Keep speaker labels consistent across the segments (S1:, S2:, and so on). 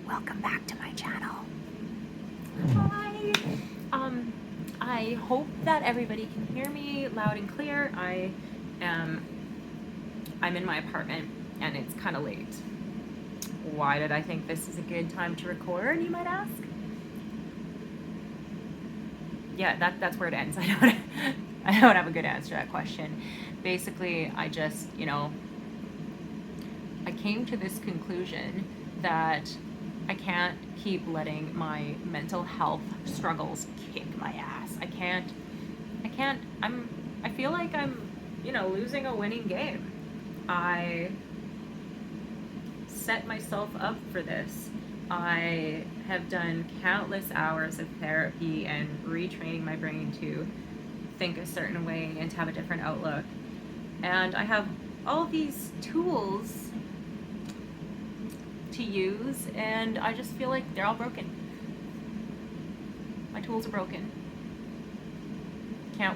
S1: Welcome back to my channel.
S2: Hi. I hope that everybody can hear me loud and clear. I'm in my apartment and it's kind of late. Why did I think this is a good time to record, you might ask? Yeah, that's where it ends. I don't have a good answer to that question. Basically, I just, I came to this conclusion that I can't keep letting my mental health struggles kick my ass. I feel like I'm, losing a winning game. I set myself up for this. I have done countless hours of therapy and retraining my brain to think a certain way and to have a different outlook. And I have all these tools to use, and I just feel like they're all broken. My tools are broken. Can't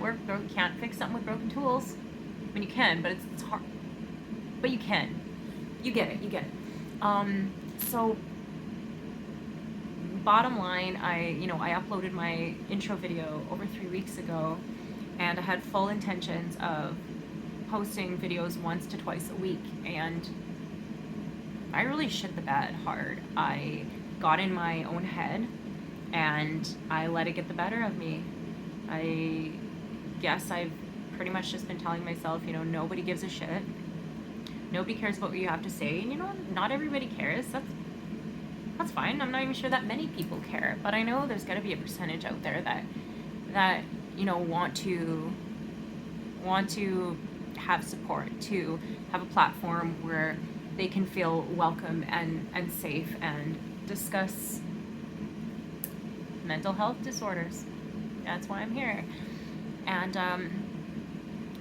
S2: fix something with broken tools. I mean, you can, but it's hard. But you can. You get it. So bottom line, I uploaded my intro video over 3 weeks ago, and I had full intentions of posting videos once to twice a week, and I really shit the bed hard. I got in my own head and I let it get the better of me. I guess I've pretty much just been telling myself, nobody gives a shit. Nobody cares about what you have to say, and not everybody cares. That's fine. I'm not even sure that many people care, but I know there's got to be a percentage out there that want to have support, to have a platform where they can feel welcome and safe and discuss mental health disorders. That's why I'm here. And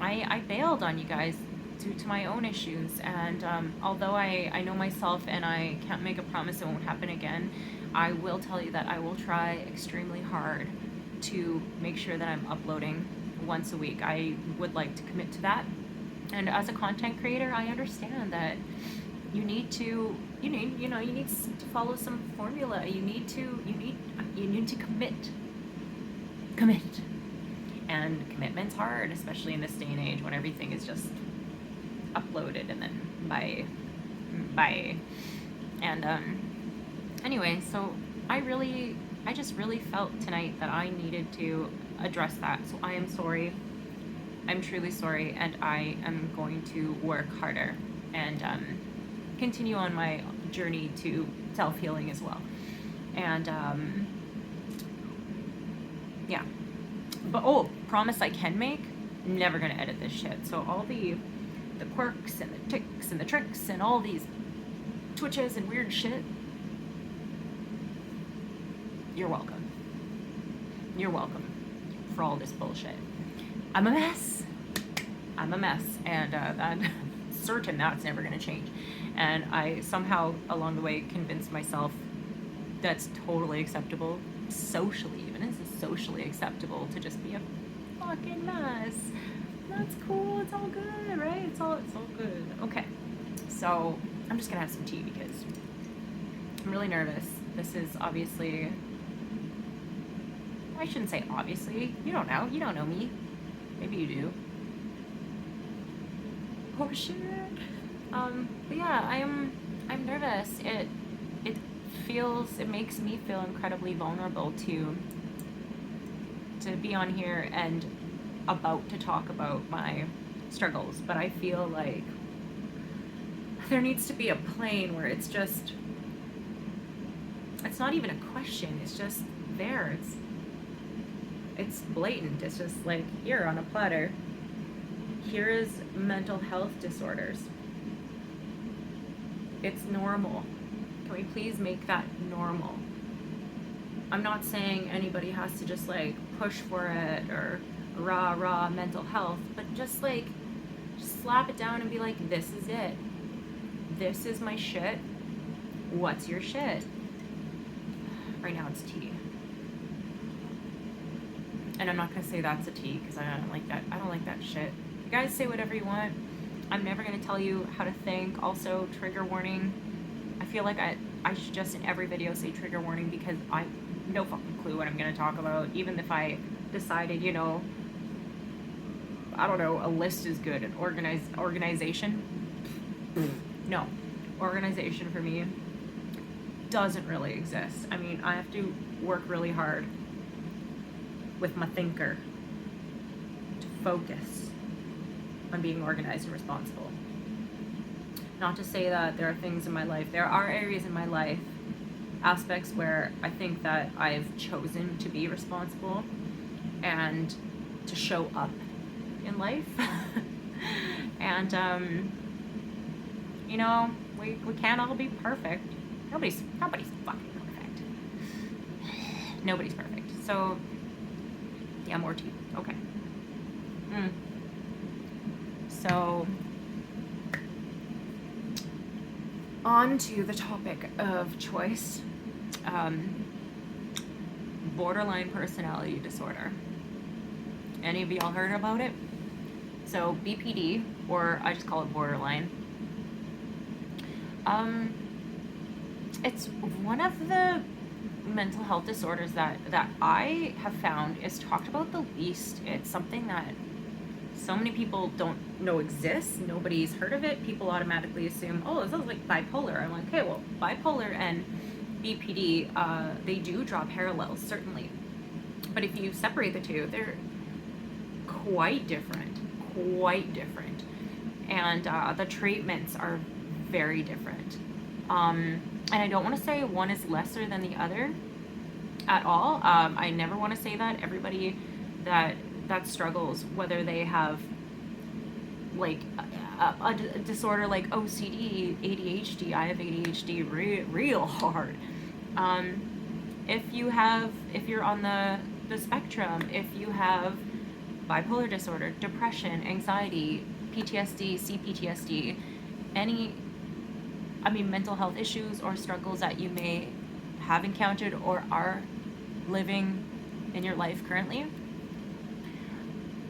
S2: I bailed on you guys due to my own issues. And although I know myself and I can't make a promise it won't happen again, I will tell you that I will try extremely hard to make sure that I'm uploading once a week. I would like to commit to that. And as a content creator, I understand that you need to follow some formula. You need to commit. And commitment's hard, especially in this day and age when everything is just uploaded and then bye. And anyway, so I just really felt tonight that I needed to address that. So I am sorry. I'm truly sorry, and I am going to work harder and continue on my journey to self-healing as well. And yeah. But promise I can make, never gonna edit this shit. So all the quirks and the ticks and the tricks and all these twitches and weird shit, you're welcome. You're welcome for all this bullshit. I'm a mess, and I'm certain that's never gonna change. And I somehow along the way convinced myself that's totally acceptable, socially even. This is socially acceptable to just be a fucking mess. That's cool. It's all good, right? It's all good. Okay. So I'm just gonna have some tea because I'm really nervous. This is obviously, I shouldn't say obviously. You don't know. You don't know me. Maybe you do. Oh shit. But yeah, I'm nervous. It makes me feel incredibly vulnerable to be on here and about to talk about my struggles, but I feel like there needs to be a plane where it's not even a question, it's just there, it's blatant, it's just like, here on a platter, here is mental health disorders. It's normal. Can we please make that normal? I'm not saying anybody has to just like push for it or rah mental health, but just slap it down and be like, this is it. This is my shit. What's your shit? Right now it's tea. And I'm not gonna say that's a tea because I don't like that. I don't like that shit. You guys say whatever you want. I'm never gonna tell you how to think. Also, trigger warning. I feel like I should just in every video say trigger warning, because I no fucking clue what I'm going to talk about. Even if I decided, you know, I don't know, a list is good. An organization? No. Organization for me doesn't really exist. I mean, I have to work really hard with my thinker to focus on being organized and responsible. Not to say that there are things in my life, there are areas in my life, aspects where I think that I've chosen to be responsible and to show up in life. And, you know, we can't all be perfect. Nobody's fucking perfect. Nobody's perfect. So, yeah, more tea. Okay. So, on to the topic of choice. Borderline personality disorder. Any of y'all heard about it? So BPD, or I just call it borderline. It's one of the mental health disorders that I have found is talked about the least. It's something that so many people don't know exists. Nobody's heard of it. People automatically assume, oh, this is like bipolar. I'm like, okay, well, bipolar and BPD, they do draw parallels, certainly. But if you separate the two, they're quite different. And the treatments are very different. And I don't want to say one is lesser than the other at all. I never want to say that. Everybody that struggles, whether they have like a disorder like OCD, ADHD, I have ADHD real hard. If you're on the spectrum, if you have bipolar disorder, depression, anxiety, PTSD, CPTSD, mental health issues or struggles that you may have encountered or are living in your life currently,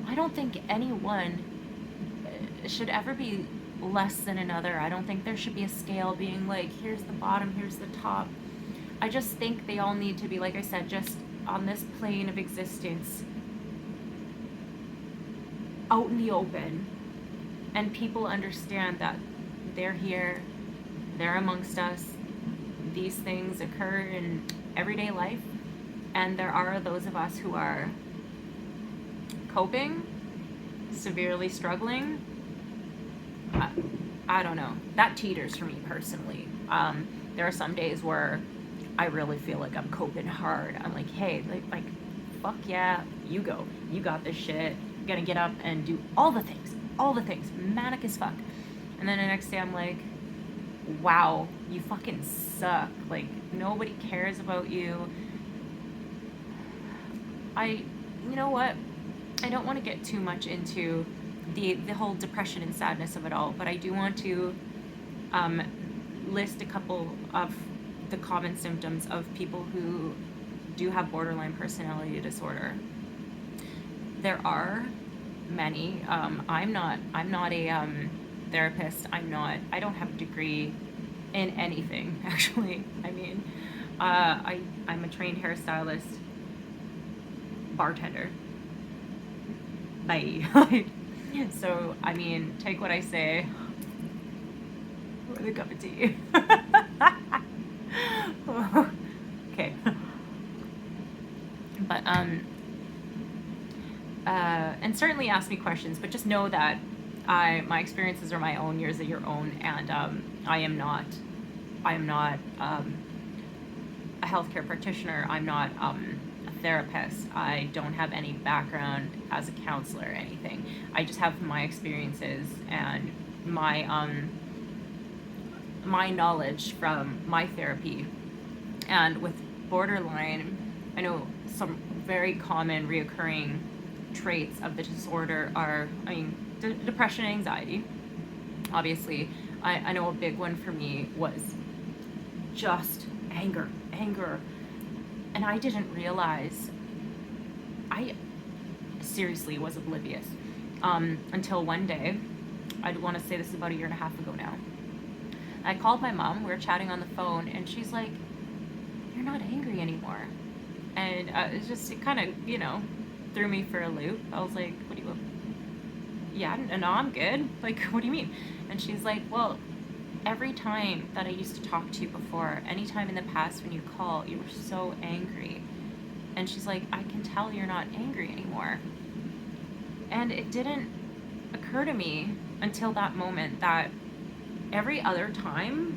S2: I don't think anyone should ever be less than another. I don't think there should be a scale being like, here's the bottom, here's the top. I just think they all need to be, like I said, just on this plane of existence, out in the open, and people understand that they're here, they're amongst us, these things occur in everyday life, and there are those of us who are coping, severely struggling. I don't know. That teeters for me personally. There are some days where I really feel like I'm coping hard. I'm like, hey, like fuck yeah, you go. You got this shit. I'm gonna get up and do all the things, manic as fuck. And then the next day I'm like, wow, you fucking suck. Like, nobody cares about you. You know what? I don't want to get too much into the whole depression and sadness of it all, but I do want to list a couple of the common symptoms of people who do have borderline personality disorder. There are many. I'm not a therapist. I don't have a degree in anything, actually. I mean, I'm a trained hairstylist, bartender. Bye. So, I mean, take what I say with a cup of tea. Okay. But, and certainly ask me questions, but just know that my experiences are my own, yours are your own, and I am not a healthcare practitioner. I'm not a therapist. I don't have any background as a counselor or anything. I just have my experiences and my knowledge from my therapy. And with borderline, I know some very common reoccurring traits of the disorder are, depression and anxiety. Obviously, I know a big one for me was just anger. And I didn't realize, I seriously was oblivious until one day, I'd want to say this is about 1.5 years ago now. I called my mom, we were chatting on the phone, and she's like, "You're not angry anymore." And it kind of, threw me for a loop. I was like, "What do you, yeah, no, I'm good. Like, what do you mean?" And she's like, "Well, every time that I used to talk to you before, anytime in the past when you call, you were so angry." And she's like, "I can tell you're not angry anymore." And it didn't occur to me until that moment that every other time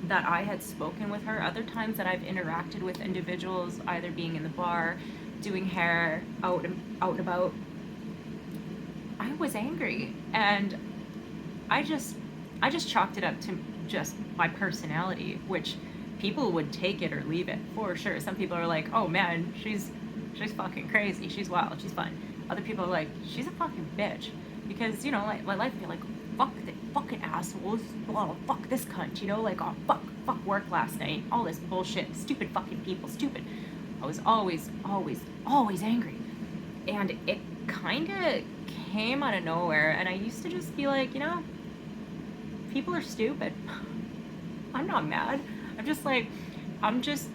S2: that I had spoken with her, other times that I've interacted with individuals, either being in the bar, doing hair, out and about, I was angry. And I just chalked it up to just my personality, which people would take it or leave it for sure. Some people are like, "Oh man, she's fucking crazy. She's wild. She's fun." Other people are like, "She's a fucking bitch," because like my life, you're like, "Fuck the fucking assholes. Oh, fuck this cunt." Like, "Oh, fuck work last night. All this bullshit. Stupid fucking people. Stupid." I was always angry, and it kind of came out of nowhere. And I used to just be like, people are stupid. I'm not mad. I'm just like, I'm just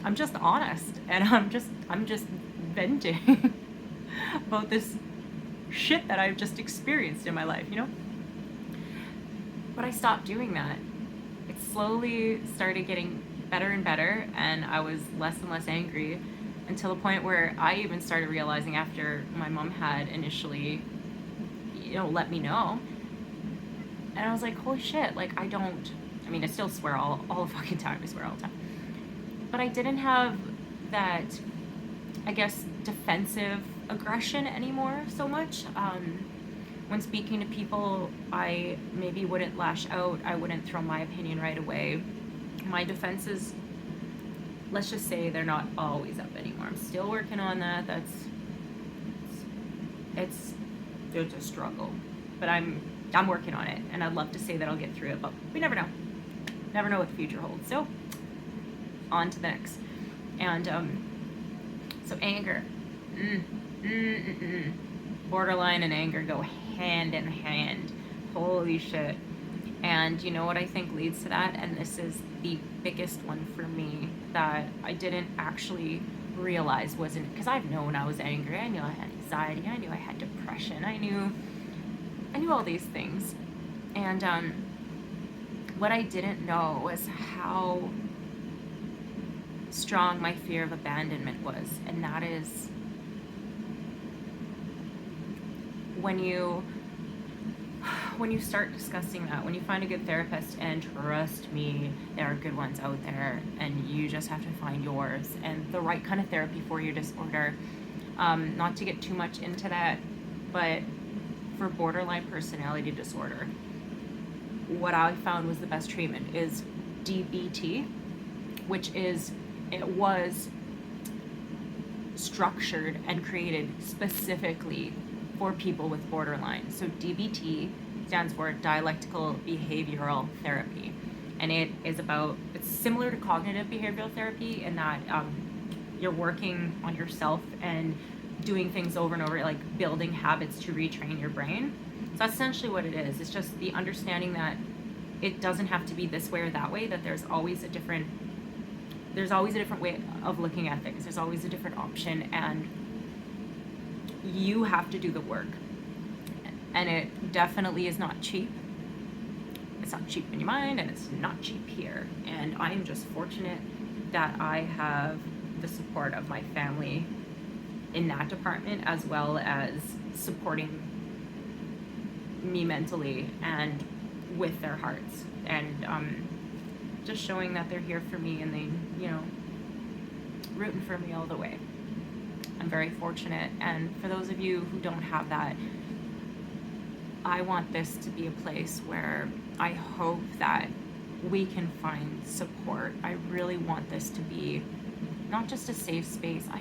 S2: honest, and I'm just venting about this shit that I've just experienced in my life, But I stopped doing that. It slowly started getting better and better, and I was less and less angry until the point where I even started realizing, after my mom had initially, let me know. And I was like, holy shit, like, I still swear all the fucking time. I swear all the time. But I didn't have that, I guess, defensive aggression anymore so much. When speaking to people, I maybe wouldn't lash out. I wouldn't throw my opinion right away. My defenses, let's just say, they're not always up anymore. I'm still working on that. It's a struggle. But I'm working on it, and I'd love to say that I'll get through it, but we never know. Never know what the future holds. So, on to the next. And so anger. Borderline and anger go hand in hand. Holy shit. And you know what I think leads to that? And this is the biggest one for me that I didn't actually realize wasn't, because I've known I was angry. I knew I had anxiety. I knew I had depression. I knew all these things. And what I didn't know was how strong my fear of abandonment was. And that is when you start discussing that, when you find a good therapist, and trust me, there are good ones out there, and you just have to find yours and the right kind of therapy for your disorder. Not to get too much into that, but for borderline personality disorder, what I found was the best treatment is DBT, which was structured and created specifically for people with borderline. So DBT stands for dialectical behavioral therapy, and it's similar to cognitive behavioral therapy in that you're working on yourself and doing things over and over, like building habits to retrain your brain. So that's essentially what it is. It's just the understanding that it doesn't have to be this way or that way, that there's always a different way of looking at things. There's always a different option, and you have to do the work. And it definitely is not cheap. It's not cheap in your mind, and it's not cheap here. And I am just fortunate that I have the support of my family in that department, as well as supporting me mentally and with their hearts, and just showing that they're here for me, and they, rooting for me all the way. I'm very fortunate. And for those of you who don't have that, I want this to be a place where I hope that we can find support. I really want this to be not just a safe space. I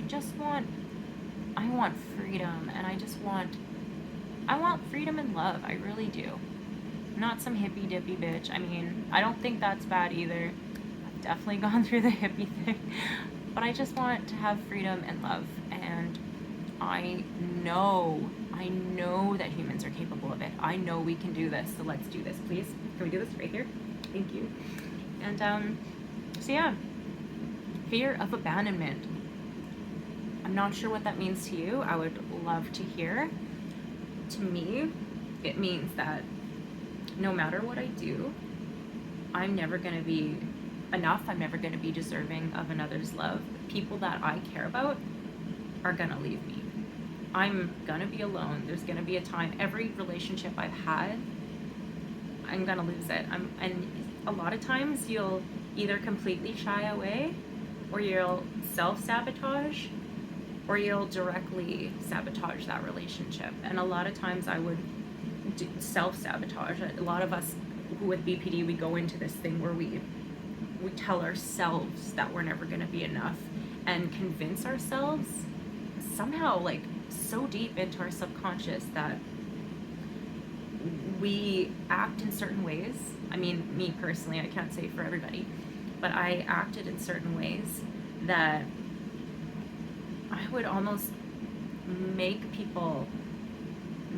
S2: want freedom, and I want freedom and love. I really do. I'm not some hippy dippy bitch. I mean, I don't think that's bad either. I've definitely gone through the hippie thing. But I just want to have freedom and love. And I know that humans are capable of it. I know we can do this. So let's do this, please. Can we do this right here? Thank you. And so yeah, fear of abandonment. I'm not sure what that means to you. I would love to hear. To me, it means that no matter what I do, I'm never going to be enough. I'm never going to be deserving of another's love. The people that I care about are going to leave me. I'm going to be alone. There's going to be a time, every relationship I've had, I'm going to lose it. And a lot of times you'll either completely shy away, or you'll self-sabotage, or you'll directly sabotage that relationship. And a lot of times I would do self-sabotage. A lot of us with BPD, we go into this thing where we tell ourselves that we're never going to be enough, and convince ourselves somehow, like, so deep into our subconscious that we act in certain ways. I mean, me personally, I can't say for everybody, but I acted in certain ways that I would almost make people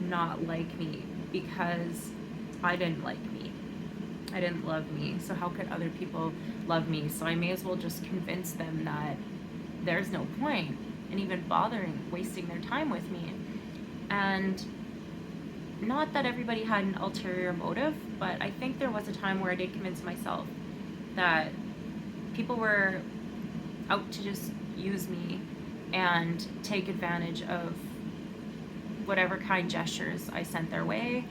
S2: not like me because I didn't like me. I didn't love me. So how could other people love me? So I may as well just convince them that there's no point in even bothering wasting their time with me. And not that everybody had an ulterior motive, but I think there was a time where I did convince myself that people were out to just use me and take advantage of whatever kind gestures I sent their way.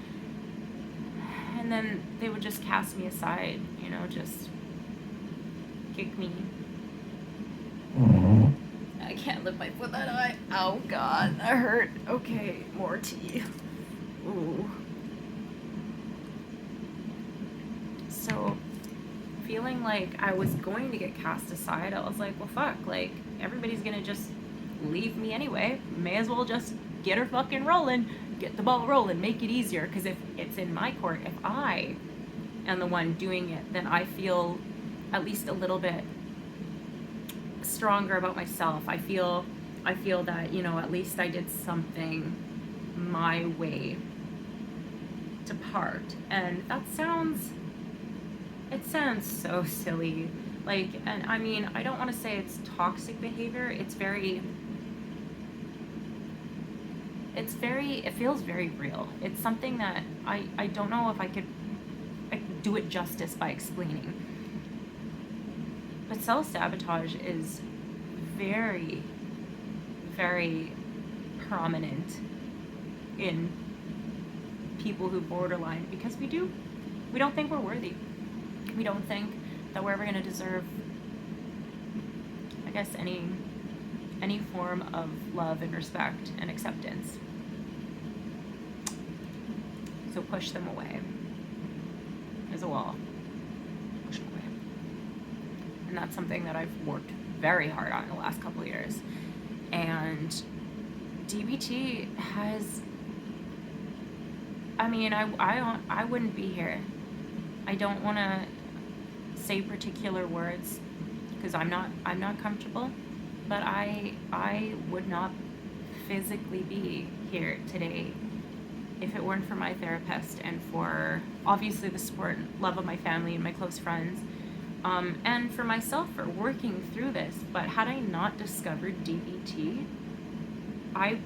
S2: And then they would just cast me aside, you know, just kick me. I can't lift my foot that high. Oh God, that hurt. Okay, more tea. Ooh. So, feeling like I was going to get cast aside, I was like, well, fuck, like, everybody's gonna just leave me anyway. May as well just get her fucking rolling, get the ball rolling, make it easier. Because if it's in my court, if I am the one doing it, then I feel at least a little bit stronger about myself. I feel that, you know, at least I did something my way to part. And that sounds so silly. Like, and I mean, I don't want to say it's toxic behavior. It feels very real. It's something that I don't know if I could do it justice by explaining. But self-sabotage is very, very prominent in people who borderline, because we don't think we're worthy. We don't think that we're ever going to deserve, I guess, any form of love and respect and acceptance. So push them away. There's a wall. Push them away. And that's something that I've worked very hard on in the last couple of years. And DBT has, I mean, I wouldn't be here. I don't want to say particular words because I'm not comfortable, but I would not physically be here today if it weren't for my therapist and for obviously the support and love of my family and my close friends, and for myself for working through this. But had I not discovered DBT, I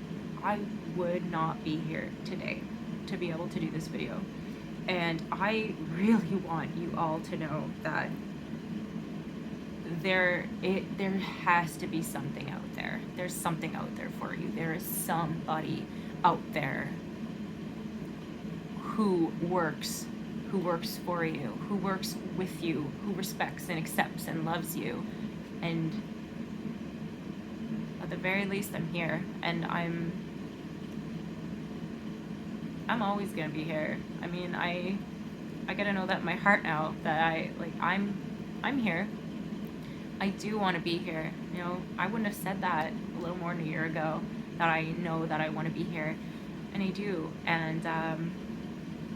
S2: would not be here today to be able to do this video. And I really want you all to know that there has to be something out there. There's something out there for you. There is somebody out there who works for you, who works with you, who respects and accepts and loves you. And at the very least, I'm here, and I'm always gonna be here. I mean, I gotta know that in my heart now that I'm here. I do want to be here. You know, I wouldn't have said that a little more than a year ago, that I know that I want to be here, and I do. And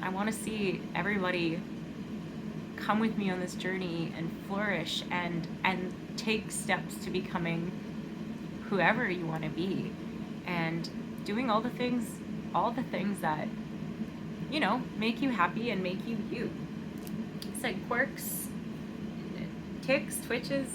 S2: I want to see everybody come with me on this journey and flourish and take steps to becoming whoever you want to be, and doing all the things that, you know, make you happy and make you you. like quirks, tics, twitches,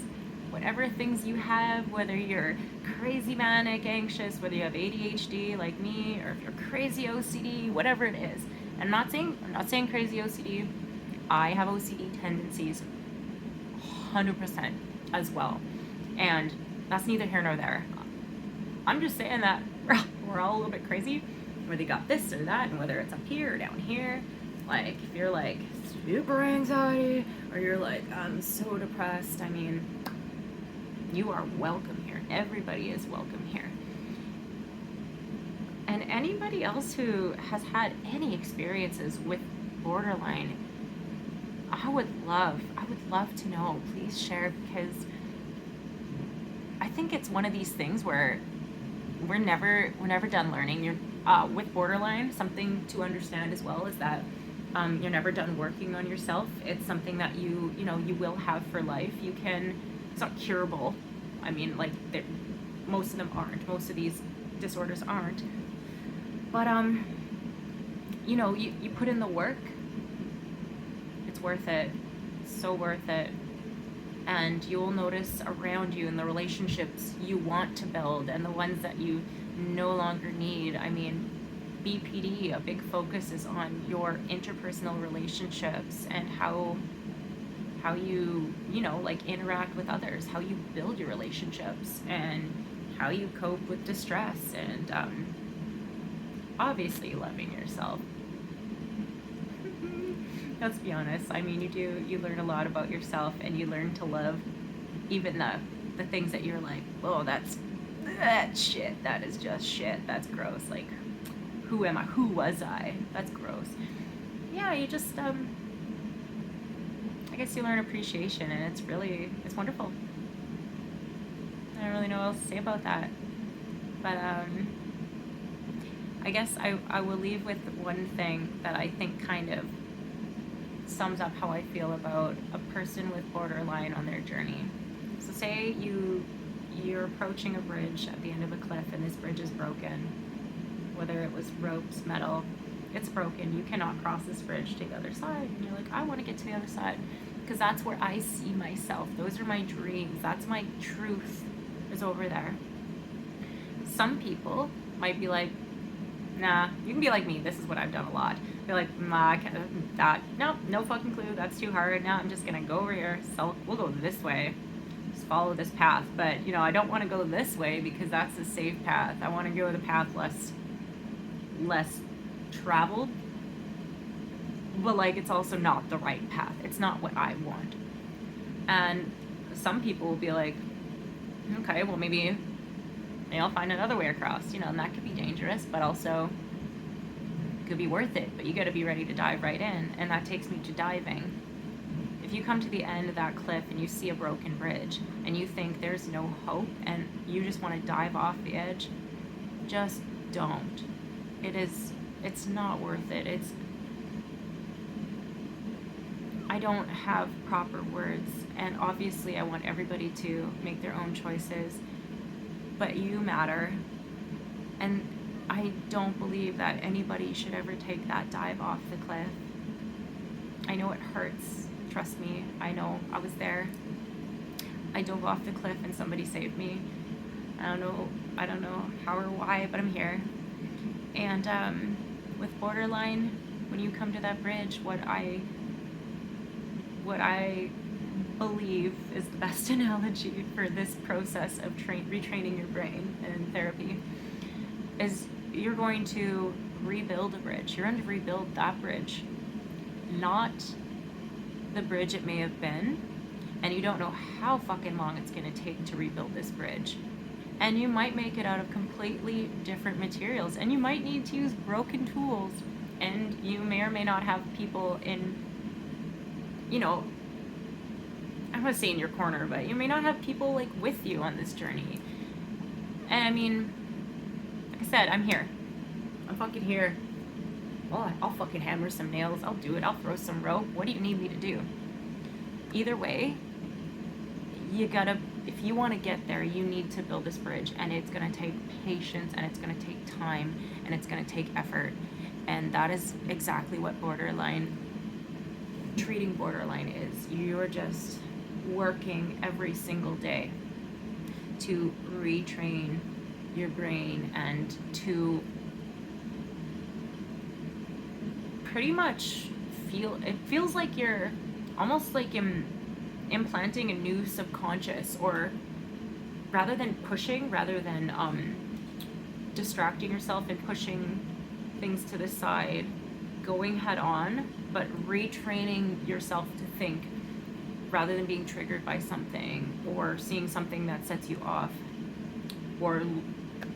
S2: whatever things you have, whether you're crazy manic, anxious, whether you have ADHD like me, or if you're crazy OCD, whatever it is. And I'm not saying crazy OCD. I have OCD tendencies 100% as well. And that's neither here nor there. I'm just saying that we're all a little bit crazy, whether you got this or that, and whether it's up here or down here. Like, if you're like super anxiety, or you're like, I'm so depressed, I mean, you are welcome here. Everybody is welcome here. And anybody else who has had any experiences with borderline, I would love to know. Please share, because I think it's one of these things where we're never done learning. You're with borderline, something to understand as well is that you're never done working on yourself. It's something that you will have for life. It's not curable. I mean, like, most of them aren't. Most of these disorders aren't. But you put in the work. It's worth it. It's so worth it. And you'll notice around you in the relationships you want to build and the ones that you no longer need. I mean, BPD, a big focus is on your interpersonal relationships and how you like interact with others, how you build your relationships, and how you cope with distress, and obviously loving yourself. Let's be honest. I mean, you learn a lot about yourself, and you learn to love even the things that you're like, oh, that's shit. That is just shit. That's gross. Like, who am I? Who was I? That's gross. Yeah, you just I guess you learn appreciation, and it's wonderful. I don't really know what else to say about that. But I guess I will leave with one thing that I think kind of sums up how I feel about a person with borderline on their journey. So say you're approaching a bridge at the end of a cliff, and this bridge is broken. Whether it was ropes, metal, it's broken. You cannot cross this bridge to the other side. And you're like, I want to get to the other side, because that's where I see myself. Those are my dreams. That's my truth, is over there. Some people might be like, nah, you can be like me. This is what I've done a lot. Be like, nah, I can't, that, no fucking clue. That's too hard. Now I'm just going to go over here. So we'll go this way. Just follow this path. But, I don't want to go this way because that's a safe path. I want to go the path less traveled. But, like, it's also not the right path. It's not what I want. And some people will be like, okay, well, maybe I'll find another way across, and that could be dangerous, but also could be worth it. But you got to be ready to dive right in, and that takes me to diving. If you come to the end of that cliff and you see a broken bridge and you think there's no hope and you just want to dive off the edge, just don't. It's not worth it. I don't have proper words, and obviously I want everybody to make their own choices, but you matter. And I don't believe that anybody should ever take that dive off the cliff. I know it hurts. Trust me. I know. I was there. I dove off the cliff and somebody saved me. I don't know how or why, but I'm here. And with borderline, when you come to that bridge, what I believe is the best analogy for this process of retraining your brain in therapy is you're going to rebuild a bridge. You're going to rebuild that bridge, not the bridge it may have been, and you don't know how fucking long it's going to take to rebuild this bridge. And you might make it out of completely different materials, and you might need to use broken tools, and you may or may not have people in, I want to say in your corner, but you may not have people like with you on this journey. And I mean, like I said, I'm here. I'm fucking here. Well, I'll fucking hammer some nails. I'll do it. I'll throw some rope. What do you need me to do? Either way, if you want to get there, you need to build this bridge, and it's going to take patience, and it's going to take time, and it's going to take effort. And that is exactly what borderline treating borderline is. You're just working every single day to retrain your brain and to pretty much it feels like you're almost like implanting a new subconscious, or rather than distracting yourself and pushing things to the side, going head on, but retraining yourself to think rather than being triggered by something or seeing something that sets you off or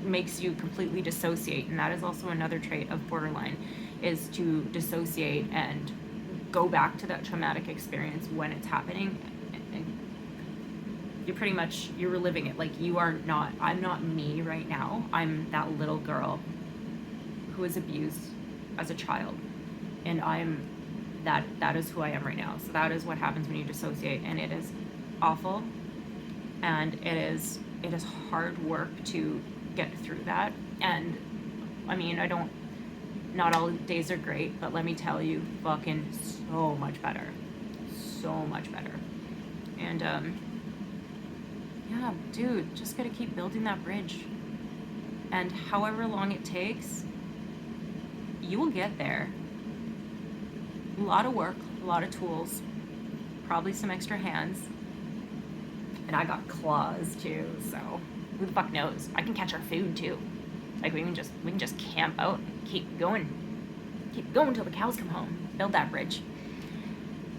S2: makes you completely dissociate. And that is also another trait of borderline, is to dissociate and go back to that traumatic experience when it's happening, and you're reliving it. Like, I'm not me right now. I'm that little girl who was abused as a child, and that is who I am right now. So that is what happens when you dissociate, and it is awful, and it is hard work to get through that. And I mean, not all days are great, but let me tell you, fucking so much better. And yeah, dude, just gotta keep building that bridge. And however long it takes, you will get there. A lot of work, a lot of tools, probably some extra hands. And I got claws too, so who the fuck knows? I can catch our food too. Like, we can just camp out and keep going till the cows come home. Build that bridge.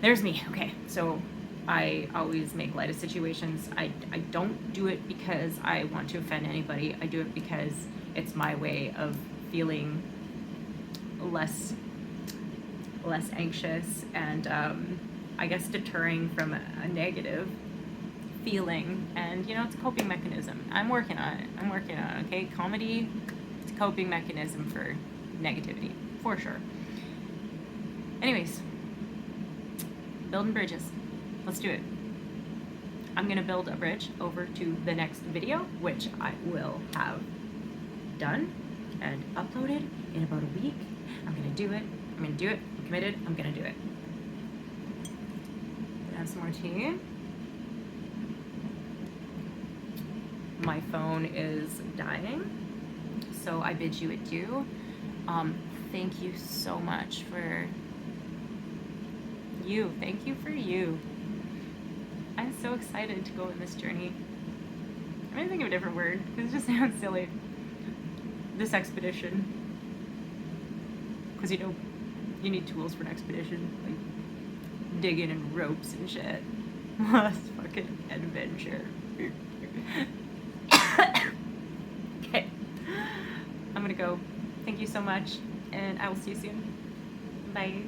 S2: There's me. Okay, so I always make light of situations. I don't do it because I want to offend anybody. I do it because it's my way of feeling less anxious and I guess deterring from a negative feeling. And it's a coping mechanism. I'm working on it. Okay, comedy, it's a coping mechanism for negativity, for sure. Anyways, building bridges. Let's do it. I'm gonna build a bridge over to the next video, which I will have done and uploaded in about a week. I'm gonna do it. I'm committed. I'm gonna do it. Gonna have some more tea. My phone is dying, so I bid you adieu. Thank you so much for you. Thank you for you. I'm so excited to go on this journey. I'm gonna think of a different word because it just sounds silly. This expedition. Because you need tools for an expedition, like digging and ropes and shit. Last fucking adventure. Okay, I'm gonna go. Thank you so much, and I will see you soon. Bye.